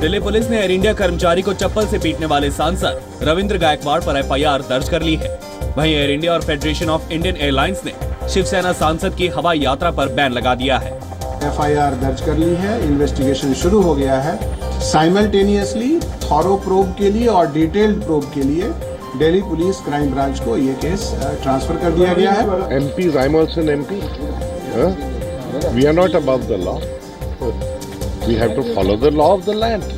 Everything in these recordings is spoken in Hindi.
दिल्ली पुलिस ने एयर इंडिया कर्मचारी को चप्पल से पीटने वाले सांसद रविंद्र गायकवाड़ पर एफआईआर दर्ज कर ली है। वहीं एयर इंडिया और फेडरेशन ऑफ इंडियन एयरलाइंस ने शिवसेना सांसद की हवाई यात्रा पर बैन लगा दिया है। एफआईआर दर्ज कर ली है, इन्वेस्टिगेशन शुरू हो गया है। साइमल्टेनियसली थॉरो प्रोब के लिए और डिटेल्ड प्रोब के लिए दिल्ली पुलिस क्राइम ब्रांच को ये केस ट्रांसफर कर दिया गया है। MPs, I'm also an MP. We are not above the law. We have to follow the law of the land.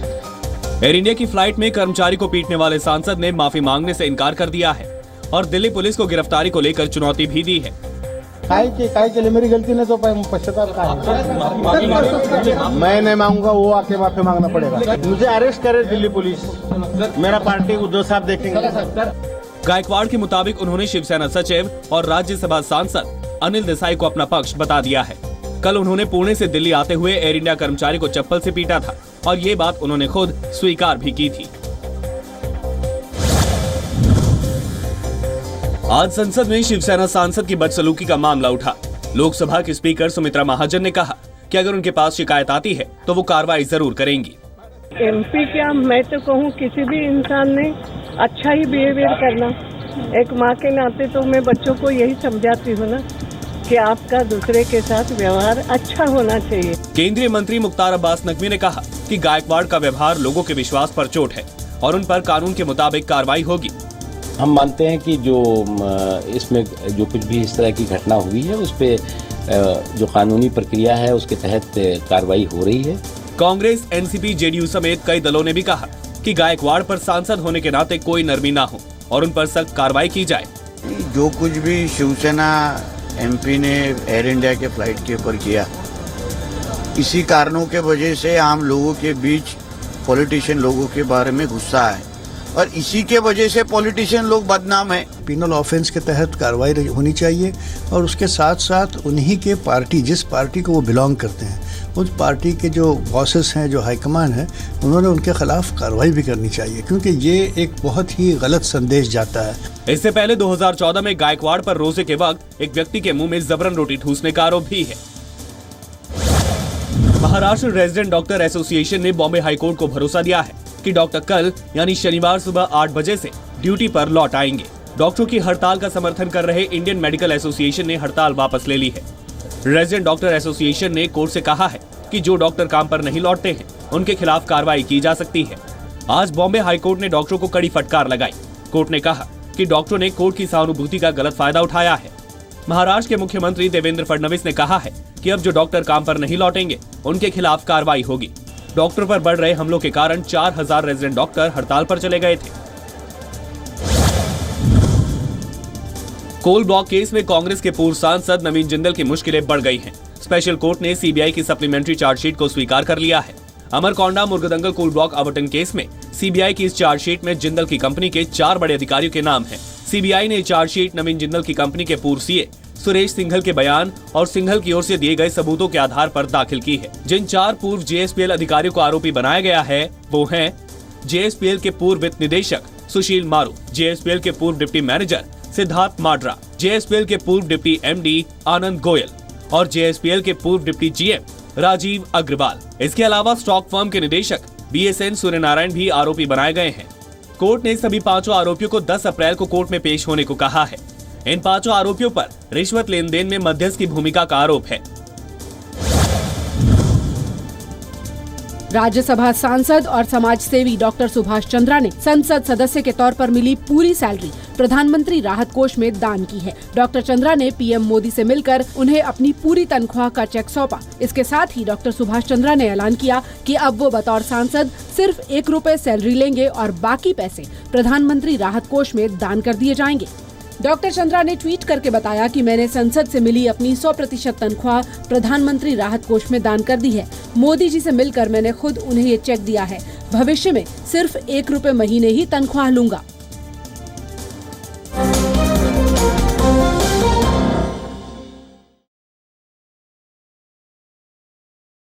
Air India की फ्लाइट में कर्मचारी को पीटने वाले सांसद ने माफी मांगने से इनकार कर दिया है और दिल्ली पुलिस को गिरफ्तारी को लेकर चुनौती भी दी है। काय के लिए मेरी गलती नहीं तो पश्चाताप का है। मैं नहीं मांगूंगा, वो आके माफी मांगना पड़ेगा। मुझे अरेस्ट करे दिल्ली पुलिस, मेरा पार्टी उद्धव साहब देखेंगे। गायकवाड़ के मुताबिक उन्होंने शिवसेना सचिव और राज्यसभा सांसद अनिल देसाई को अपना पक्ष बता दिया है। कल उन्होंने पुणे से दिल्ली आते हुए एयर इंडिया कर्मचारी को चप्पल से पीटा था और ये बात उन्होंने खुद स्वीकार भी की थी। आज संसद में शिवसेना सांसद की बदसलूकी का मामला उठा। लोकसभा की स्पीकर सुमित्रा महाजन ने कहा कि अगर उनके पास शिकायत आती है तो वो कार्रवाई जरूर करेंगी। MP क्या, मैं तो कहूँ किसी भी इंसान ने अच्छा ही बिहेवियर करना। एक माँ के नाते तो मैं बच्चों को यही समझाती हूँ ना कि आपका दूसरे के साथ व्यवहार अच्छा होना चाहिए। केंद्रीय मंत्री मुख्तार अब्बास नकवी ने कहा कि गायकवाड़ का व्यवहार लोगों के विश्वास पर चोट है और उन पर कानून के मुताबिक कार्रवाई होगी। हम मानते हैं कि जो इसमें जो कुछ भी इस तरह की घटना हुई है उस पे जो कानूनी प्रक्रिया है उसके तहत कार्रवाई हो रही है। कांग्रेस, NCP, JDU समेत कई दलों ने भी कहा कि गायकवाड़ पर सांसद होने के नाते कोई नरमी ना हो और उन पर सख्त कार्रवाई की जाए। जो कुछ भी शिवसेना MP ने एयर इंडिया के फ्लाइट के ऊपर किया, इसी कारणों के वजह से आम लोगों के बीच पॉलिटिशियन लोगों के बारे में गुस्सा है और इसी के वजह से पॉलिटिशियन लोग बदनाम है। पिनल ऑफेंस के तहत कार्रवाई होनी चाहिए और उसके साथ साथ उन्हीं के पार्टी, जिस पार्टी को वो बिलोंग करते हैं, उस पार्टी के जो बॉसेस हैं, जो हाईकमान है, उन्होंने उनके खिलाफ कार्रवाई भी करनी चाहिए क्योंकि ये एक बहुत ही गलत संदेश जाता है। इससे पहले 2014 में गायकवाड़ पर रोजे के वक्त एक व्यक्ति के मुंह में जबरन रोटी ठूसने का आरोप भी है। महाराष्ट्र रेजिडेंट डॉक्टर एसोसिएशन ने बॉम्बे हाईकोर्ट को भरोसा दिया है कि डॉक्टर कल यानी शनिवार सुबह 8 बजे से ड्यूटी पर लौट आएंगे। डॉक्टरों की हड़ताल का समर्थन कर रहे इंडियन मेडिकल एसोसिएशन ने हड़ताल वापस ले ली है। रेजिडेंट डॉक्टर एसोसिएशन ने कोर्ट से कहा है कि जो डॉक्टर काम पर नहीं लौटते हैं उनके खिलाफ कार्रवाई की जा सकती है। आज बॉम्बे हाईकोर्ट ने डॉक्टरों को कड़ी फटकार लगाई। कोर्ट ने कहा कि डॉक्टरों ने कोर्ट की सहानुभूति का गलत फायदा उठाया है। महाराष्ट्र के मुख्यमंत्री देवेंद्र फडणवीस ने कहा है कि अब जो डॉक्टर काम पर नहीं लौटेंगे उनके खिलाफ कार्रवाई होगी। डॉक्टर पर बढ़ रहे हमलों के कारण 4000 रेजिडेंट डॉक्टर हड़ताल पर चले गए थे। कोल ब्लॉक केस में कांग्रेस के पूर्व सांसद नवीन जिंदल की मुश्किलें बढ़ गई हैं। स्पेशल कोर्ट ने CBI की सप्लीमेंट्री चार्जशीट को स्वीकार कर लिया है। अमरकोंडा मुर्गदंगल कोल ब्लॉक आवंटन केस में CBI की इस चार्जशीट में जिंदल की कंपनी के 4 बड़े अधिकारियों के नाम हैं। CBI ने चार्जशीट नवीन जिंदल की कंपनी के पूर्व CA सुरेश सिंघल के बयान और सिंघल की ओर से दिए गए सबूतों के आधार पर दाखिल की है। जिन 4 पूर्व JSPL अधिकारियों को आरोपी बनाया गया है वो हैं JSPL के पूर्व वित्त निदेशक सुशील मारू, JSPL के पूर्व डिप्टी मैनेजर सिद्धार्थ माड्रा, JSPL के पूर्व डिप्टी MD आनंद गोयल और JSPL के पूर्व डिप्टी GM राजीव अग्रवाल। इसके अलावा स्टॉक फर्म के निदेशक BSN सूर्यनारायण भी आरोपी बनाए गए हैं। कोर्ट ने सभी 5 आरोपियों को 10 अप्रैल को कोर्ट में पेश होने को कहा है। इन 5 आरोपियों पर रिश्वत लेन देन में मध्यस्थ की भूमिका का आरोप है। राज्यसभा सांसद और समाज सेवी डॉक्टर सुभाष चंद्रा ने संसद सदस्य के तौर पर मिली पूरी सैलरी प्रधानमंत्री राहत कोष में दान की है। डॉक्टर चंद्रा ने PM मोदी से मिलकर उन्हें अपनी पूरी तनख्वाह का चेक सौंपा। इसके साथ ही डॉक्टर सुभाष चंद्रा ने ऐलान किया कि अब वो बतौर सांसद सिर्फ 1 रुपए सैलरी लेंगे और बाकी पैसे प्रधानमंत्री राहत कोष में दान कर दिए जाएंगे। डॉक्टर चंद्रा ने ट्वीट करके बताया कि मैंने संसद से मिली अपनी 100% तनख्वाह प्रधानमंत्री राहत कोष में दान कर दी है। मोदी जी से मिलकर मैंने खुद उन्हें ये चेक दिया है। भविष्य में सिर्फ 1 रुपए महीने ही तनख्वाह लूंगा।